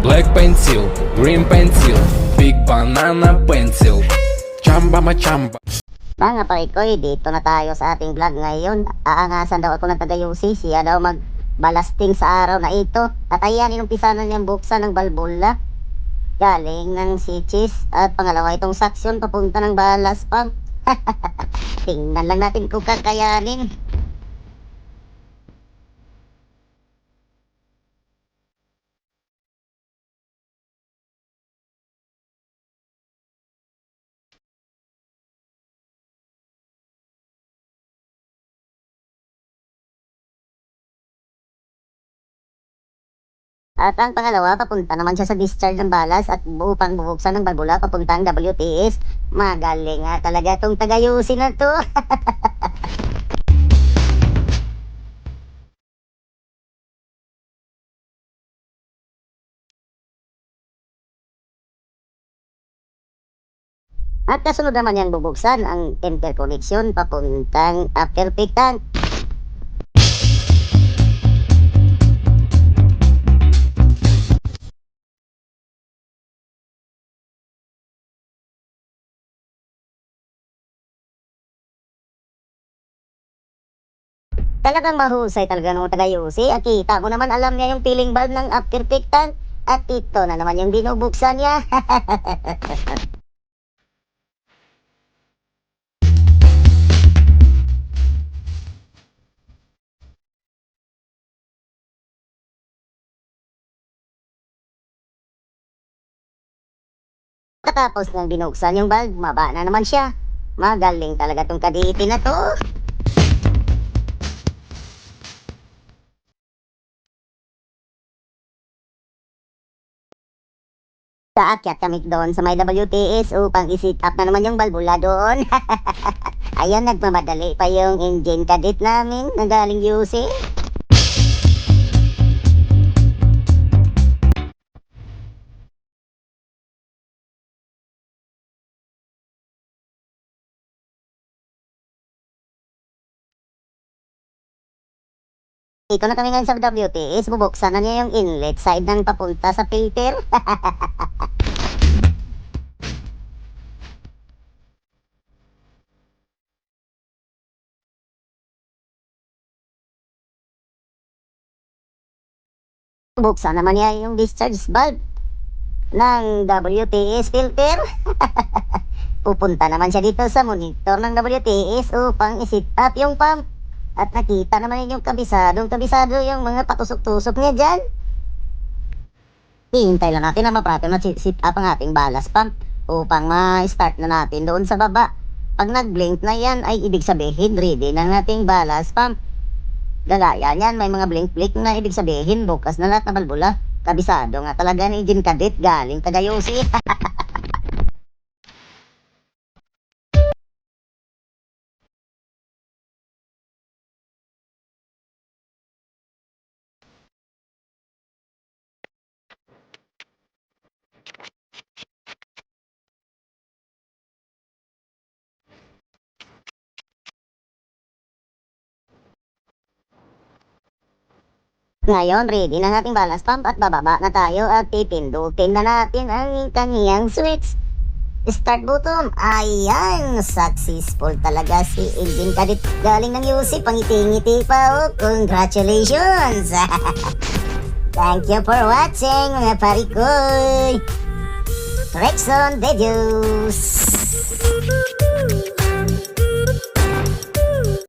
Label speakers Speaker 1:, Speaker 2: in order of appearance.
Speaker 1: Black pencil, green pencil, big banana pencil. Chamba machamba.
Speaker 2: Mga parikoy, dito na tayo sa ating vlog ngayon. Aangasan daw ako ng tagayusi, siya daw magbalasting sa araw na ito. At ayan, inumpisa na niyang buksan ng balbula galing ng sitchis. At pangalawa itong saksyon papunta ng balas pump. Tingnan lang natin kung kakayanin. At ang pangalawa, papunta naman siya sa discharge ng balas at upang bubuksan ng balbula papuntang WTS. Magaling nga talaga itong tagayusin na to. At kasunod naman niyang bubuksan ang interconnection papuntang afterpeak tank. Talagang mahusay talaga ng tagayusi. At kita mo naman, alam niya yung peeling valve ng afterpeak tank. At ito na naman yung binubuksan niya. Katapos ng binuksan yung valve, maba na naman siya. Magaling talaga tong kaditi na to. Kaakyat kami doon sa may WTS upang i-sit up na naman yung balbula doon. Ayan, nagmamadali pa yung engine kadit namin na galing UC. Dito na kami ngayon sa WTS, bubuksan na niya yung inlet side ng papunta sa filter. Buksan naman niya yung discharge valve ng WTS filter. Pupunta naman siya dito sa monitor ng WTS upang i-sit up yung pump. At nakita naman yung kabisado yung mga patusok-tusok niya dyan. Hihintay lang natin na ma-proper na sit up ang ating ballast pump upang ma-start na natin doon sa baba. Pag nag-blink na yan ay ibig sabihin ready na nating ballast pump. Gagaya niyan, may mga blink-blink na ibig sabihin bukas na lahat na balbula. Kabisado nga talaga ni engine kadit galing tagayosi. Ngayon, ready na nating ballast pump at bababa na tayo at pipindutin na natin ang kaniyang switch. Start button. Ayan, successful talaga si engine kadit galing ng UC. Pangiti-ngiti pa, oh. Congratulations! Thank you for watching, mga parikoy. Rexon Videos.